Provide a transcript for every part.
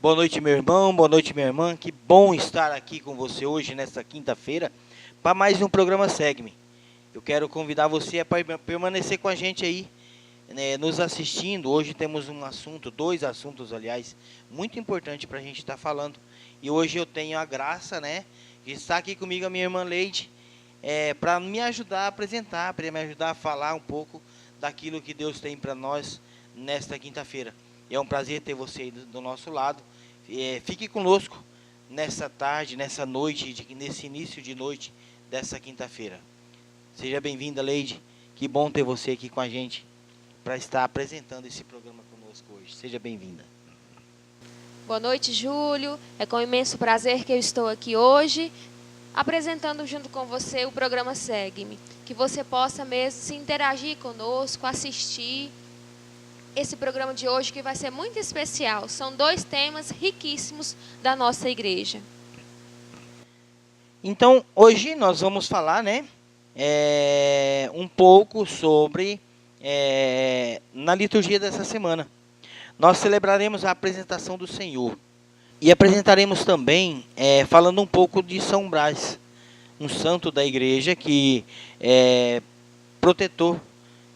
Boa noite, meu irmão, boa noite, minha irmã. Que bom estar aqui com você hoje, nesta quinta-feira, para mais um programa Segue-me. Eu quero convidar você a permanecer com a gente aí, né, nos assistindo. Hoje temos dois assuntos, aliás, muito importantes para a gente estar falando. E hoje eu tenho a graça, né, de estar aqui comigo a minha irmã Leide, para me ajudar a apresentar, para me ajudar a falar um pouco daquilo que Deus tem para nós nesta quinta-feira. E é um prazer ter você aí do nosso lado. Fique conosco nessa tarde, nessa noite, nesse início de noite dessa quinta-feira. Seja bem-vinda, Leide. Que bom ter você aqui com a gente para estar apresentando esse programa conosco hoje. Seja bem-vinda. Boa noite, Júlio. É com imenso prazer que eu estou aqui hoje, apresentando junto com você o programa Segue-me. Que você possa mesmo se interagir conosco, assistir esse programa de hoje, que vai ser muito especial. São 2 temas riquíssimos da nossa igreja. Então, hoje nós vamos falar, né, um pouco sobre, na liturgia dessa semana. Nós celebraremos a apresentação do Senhor. E apresentaremos também, falando um pouco de São Brás, um santo da igreja que é protetor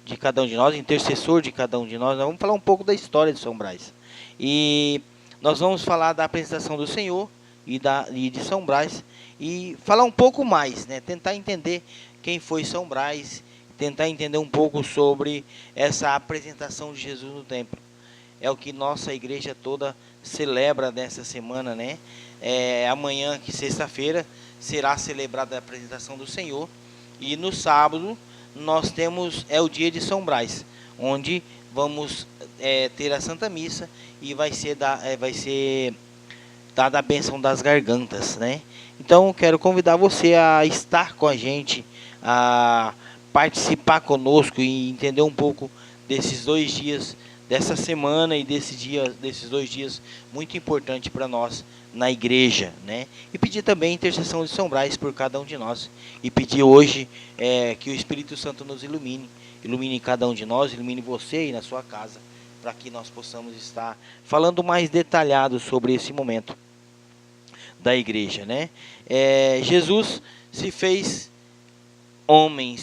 de cada um de nós, intercessor de cada um de nós. Nós vamos falar um pouco da história de São Brás. E nós vamos falar da apresentação do Senhor e de São Brás. E falar um pouco mais, né? Tentar entender quem foi São Brás, tentar entender um pouco sobre essa apresentação de Jesus no templo. É o que nossa igreja toda celebra nessa semana, né? Amanhã, que sexta-feira, será celebrada a apresentação do Senhor. E no sábado nós temos o dia de São Brás, onde vamos ter a Santa Missa e vai ser dada a bênção das gargantas, né? Então quero convidar você a estar com a gente, a participar conosco e entender um pouco desses 2 dias, dessa semana e desses 2 dias muito importantes para nós na igreja, né? E pedir também a intercessão de São Brás por cada um de nós. E pedir hoje que o Espírito Santo nos ilumine cada um de nós, ilumine você aí na sua casa, para que nós possamos estar falando mais detalhado sobre esse momento da igreja, né? Jesus se fez homem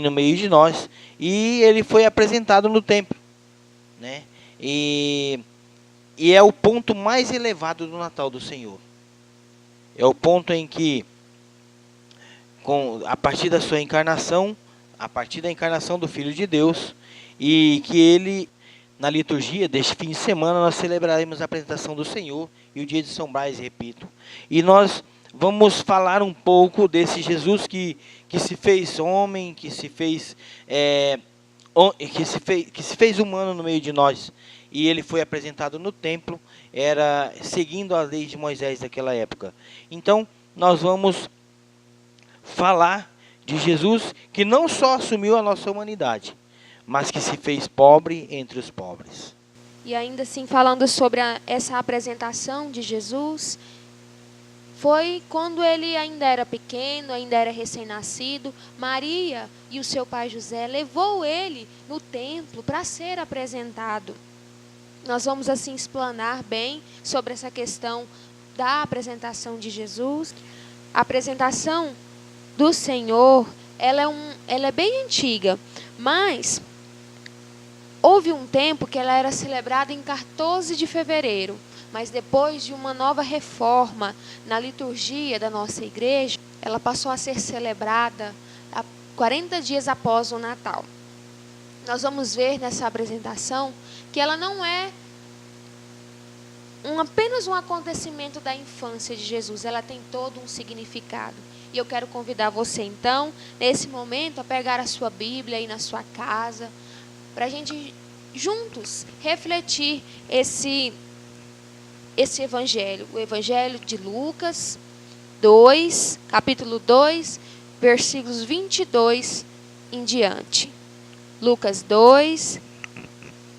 no meio de nós, e ele foi apresentado no templo, né? E é o ponto mais elevado do Natal do Senhor. É o ponto em que, a partir da sua encarnação, a partir da encarnação do Filho de Deus, e que ele, na liturgia deste fim de semana, nós celebraremos a apresentação do Senhor e o dia de São Brás, repito. E nós vamos falar um pouco desse Jesus que se fez homem, que se fez humano no meio de nós. E ele foi apresentado no templo, seguindo a lei de Moisés daquela época. Então, nós vamos falar de Jesus que não só assumiu a nossa humanidade, mas que se fez pobre entre os pobres. E ainda assim, falando sobre essa apresentação de Jesus, foi quando ele ainda era pequeno, ainda era recém-nascido. Maria e o seu pai José levou ele no templo para ser apresentado. Nós vamos assim explanar bem sobre essa questão da apresentação de Jesus. A apresentação do Senhor, ela é bem antiga, mas houve um tempo que ela era celebrada em 14 de fevereiro, mas depois de uma nova reforma na liturgia da nossa igreja, ela passou a ser celebrada 40 dias após o Natal. Nós vamos ver nessa apresentação que ela não é apenas um acontecimento da infância de Jesus, ela tem todo um significado. E eu quero convidar você, então, nesse momento, a pegar a sua Bíblia aí na sua casa, para a gente juntos refletir esse evangelho, o evangelho de Lucas 2, capítulo 2, versículos 22 em diante. Lucas 2,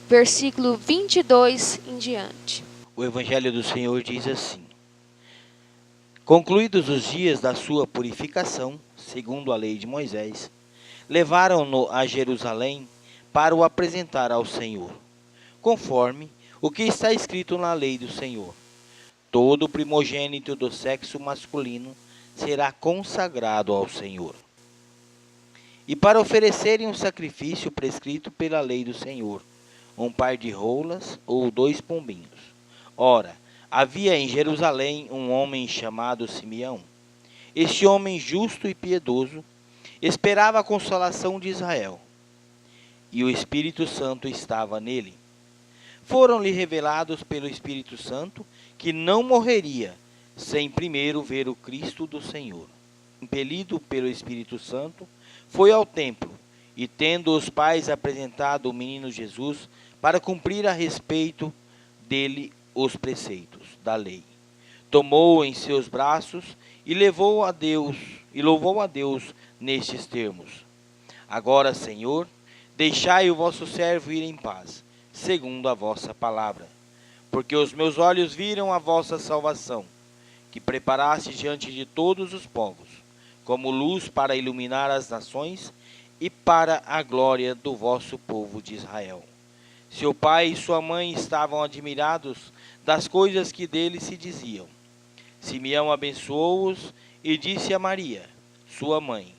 versículo 22 em diante. O evangelho do Senhor diz assim: concluídos os dias da sua purificação, segundo a lei de Moisés, levaram-no a Jerusalém para o apresentar ao Senhor, conforme o que está escrito na lei do Senhor: todo primogênito do sexo masculino será consagrado ao Senhor. E para oferecerem um sacrifício prescrito pela lei do Senhor, um par de rolas ou 2 pombinhos. Ora, havia em Jerusalém um homem chamado Simeão. Este homem justo e piedoso esperava a consolação de Israel, e o Espírito Santo estava nele. Foram-lhe revelados pelo Espírito Santo que não morreria sem primeiro ver o Cristo do Senhor. Impelido pelo Espírito Santo, foi ao templo e, tendo os pais apresentado o menino Jesus para cumprir a respeito dele os preceitos da lei, tomou-o em seus braços e levou a Deus e louvou a Deus nestes termos: agora, Senhor, deixai o vosso servo ir em paz, segundo a vossa palavra, porque os meus olhos viram a vossa salvação, que preparaste diante de todos os povos, como luz para iluminar as nações e para a glória do vosso povo de Israel. Seu pai e sua mãe estavam admirados das coisas que dele se diziam. Simeão abençoou-os e disse a Maria, sua mãe: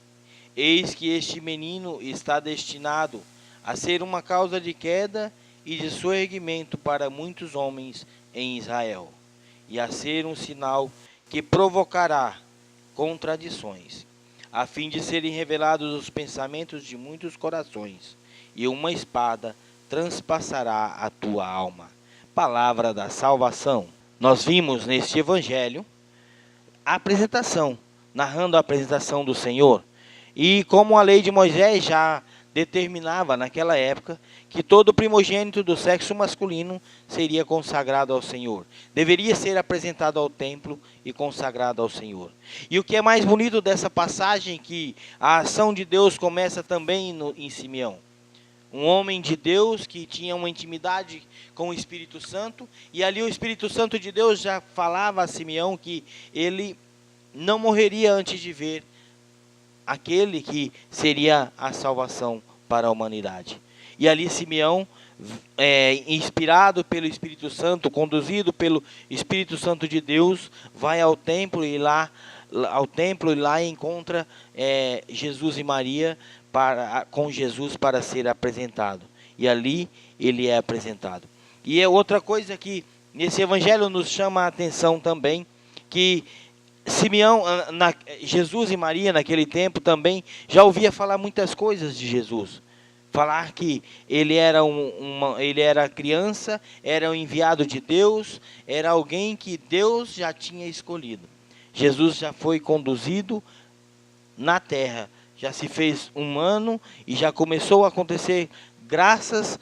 eis que este menino está destinado a ser uma causa de queda e de soerguimento para muitos homens em Israel, e a ser um sinal que provocará contradições, a fim de serem revelados os pensamentos de muitos corações, e uma espada transpassará a tua alma. Palavra da salvação. Nós vimos neste evangelho a apresentação, narrando a apresentação do Senhor, e como a lei de Moisés já determinava naquela época que todo primogênito do sexo masculino seria consagrado ao Senhor. Deveria ser apresentado ao templo e consagrado ao Senhor. E o que é mais bonito dessa passagem, que a ação de Deus começa também em Simeão. Um homem de Deus que tinha uma intimidade com o Espírito Santo, e ali o Espírito Santo de Deus já falava a Simeão que ele não morreria antes de ver aquele que seria a salvação para a humanidade. E ali Simeão, inspirado pelo Espírito Santo, conduzido pelo Espírito Santo de Deus, vai ao templo e lá encontra Jesus e Maria com Jesus para ser apresentado. E ali ele é apresentado. E é outra coisa que nesse evangelho nos chama a atenção também, que Simeão, Jesus e Maria naquele tempo também já ouvia falar muitas coisas de Jesus. Falar que ele era ele era criança, era um enviado de Deus, era alguém que Deus já tinha escolhido. Jesus já foi conduzido na terra, já se fez humano e já começou a acontecer graças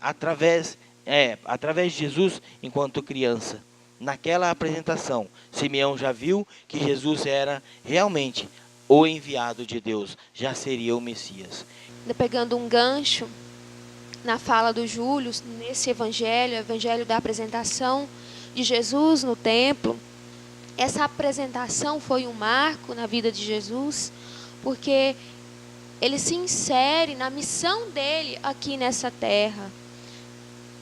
através de Jesus enquanto criança. Naquela apresentação, Simeão já viu que Jesus era realmente o enviado de Deus, já seria o Messias. Pegando um gancho na fala do Júlio, nesse evangelho da apresentação de Jesus no templo, essa apresentação foi um marco na vida de Jesus, porque ele se insere na missão dele aqui nessa terra.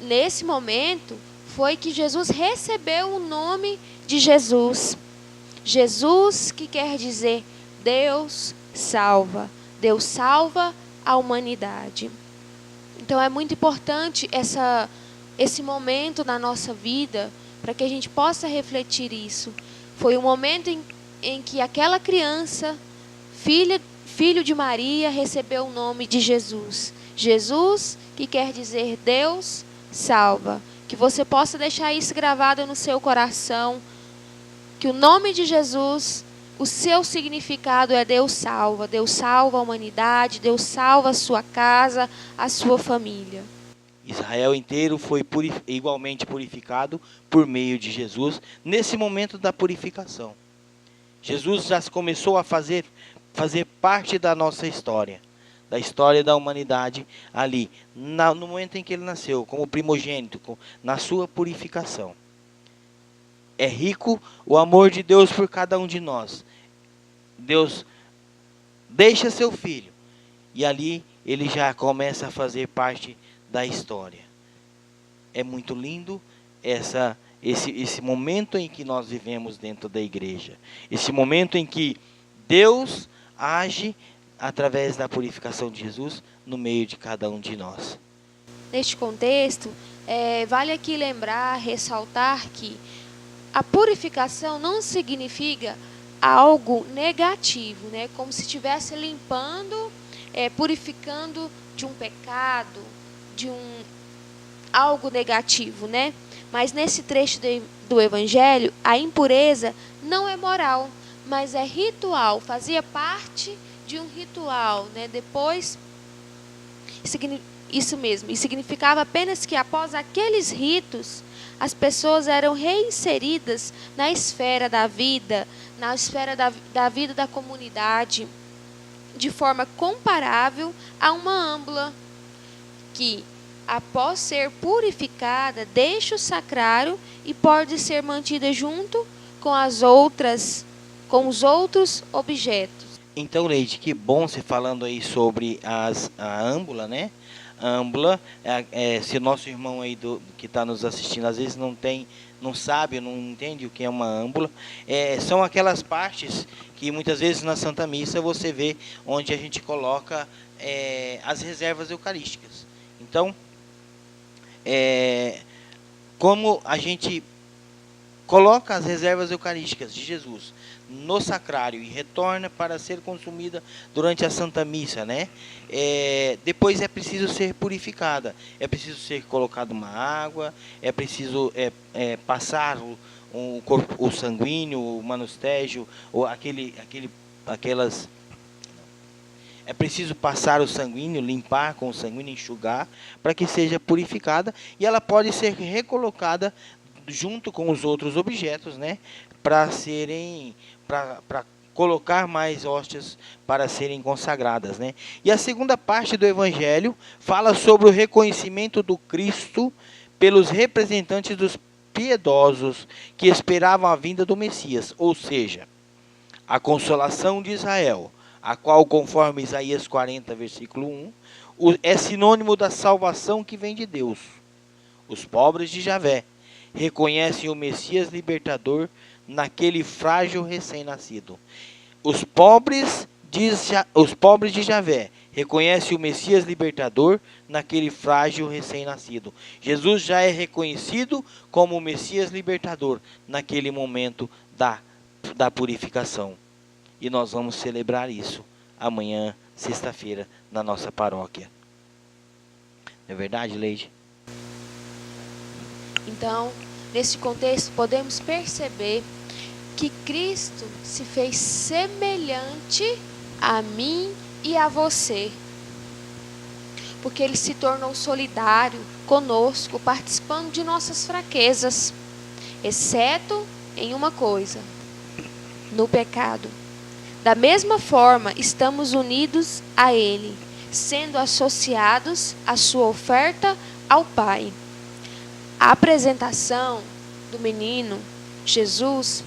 Nesse momento, foi que Jesus recebeu o nome de Jesus. Jesus, que quer dizer Deus salva. Deus salva a humanidade. Então é muito importante esse momento na nossa vida, para que a gente possa refletir isso. Foi um momento em que aquela criança, filho de Maria, recebeu o nome de Jesus. Jesus, que quer dizer Deus salva. Que você possa deixar isso gravado no seu coração, que o nome de Jesus, o seu significado é Deus salva a humanidade, Deus salva a sua casa, a sua família. Israel inteiro foi igualmente purificado por meio de Jesus, nesse momento da purificação. Jesus já começou a fazer parte da nossa história, da história da humanidade ali, no momento em que ele nasceu, como primogênito, na sua purificação. É rico o amor de Deus por cada um de nós. Deus deixa seu filho, e ali ele já começa a fazer parte da história. é muito lindo esse momento em que nós vivemos dentro da igreja. Esse momento em que Deus age através da purificação de Jesus no meio de cada um de nós. Neste contexto, vale aqui lembrar, ressaltar que a purificação não significa algo negativo, né? Como se estivesse limpando, purificando de um pecado, de algo negativo, né? Mas nesse trecho do Evangelho, a impureza não é moral, mas é ritual, fazia parte de um ritual, né? Depois, isso mesmo, e significava apenas que após aqueles ritos, as pessoas eram reinseridas na esfera da vida, na esfera da vida da comunidade, de forma comparável a uma âmbula que, após ser purificada, deixa o sacrário e pode ser mantida junto com os outros objetos. Então, Leide, que bom você falando aí sobre a âmbula, né? A âmbula, se o nosso irmão aí que está nos assistindo, às vezes não sabe, não entende o que é uma âmbula, são aquelas partes que muitas vezes na Santa Missa você vê onde a gente coloca as reservas eucarísticas. Então, como a gente coloca as reservas eucarísticas de Jesus no sacrário e retorna para ser consumida durante a Santa Missa, né? Depois é preciso ser purificada, é preciso ser colocado uma água, é preciso passar o sanguíneo, o manustégio, ou é preciso passar o sanguíneo, limpar com o sanguíneo, enxugar, para que seja purificada, e ela pode ser recolocada junto com os outros objetos, né, para colocar mais hóstias para serem consagradas, né? E a segunda parte do Evangelho fala sobre o reconhecimento do Cristo pelos representantes dos piedosos que esperavam a vinda do Messias, ou seja, a consolação de Israel, a qual, conforme Isaías 40, versículo 1, é sinônimo da salvação que vem de Deus. Os pobres de Javé reconhecem o Messias libertador naquele frágil recém-nascido. Os pobres de Javé reconhecem o Messias libertador naquele frágil recém-nascido. Jesus já é reconhecido como o Messias libertador naquele momento da purificação. E nós vamos celebrar isso amanhã, sexta-feira, na nossa paróquia. Não é verdade, Leide? Então, nesse contexto, podemos perceber que Cristo se fez semelhante a mim e a você. Porque Ele se tornou solidário conosco, participando de nossas fraquezas, exceto em uma coisa: no pecado. Da mesma forma, estamos unidos a Ele, sendo associados à sua oferta ao Pai. A apresentação do menino Jesus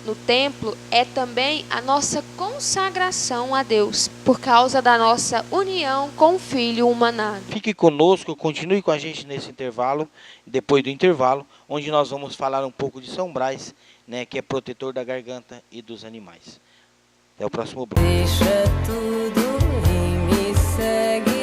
no templo é também a nossa consagração a Deus, por causa da nossa união com o Filho humanado. Fique conosco, continue com a gente nesse intervalo, depois do intervalo, onde nós vamos falar um pouco de São Brás, né, que é protetor da garganta e dos animais. Até o próximo bloco. Deixa tudo e me segue.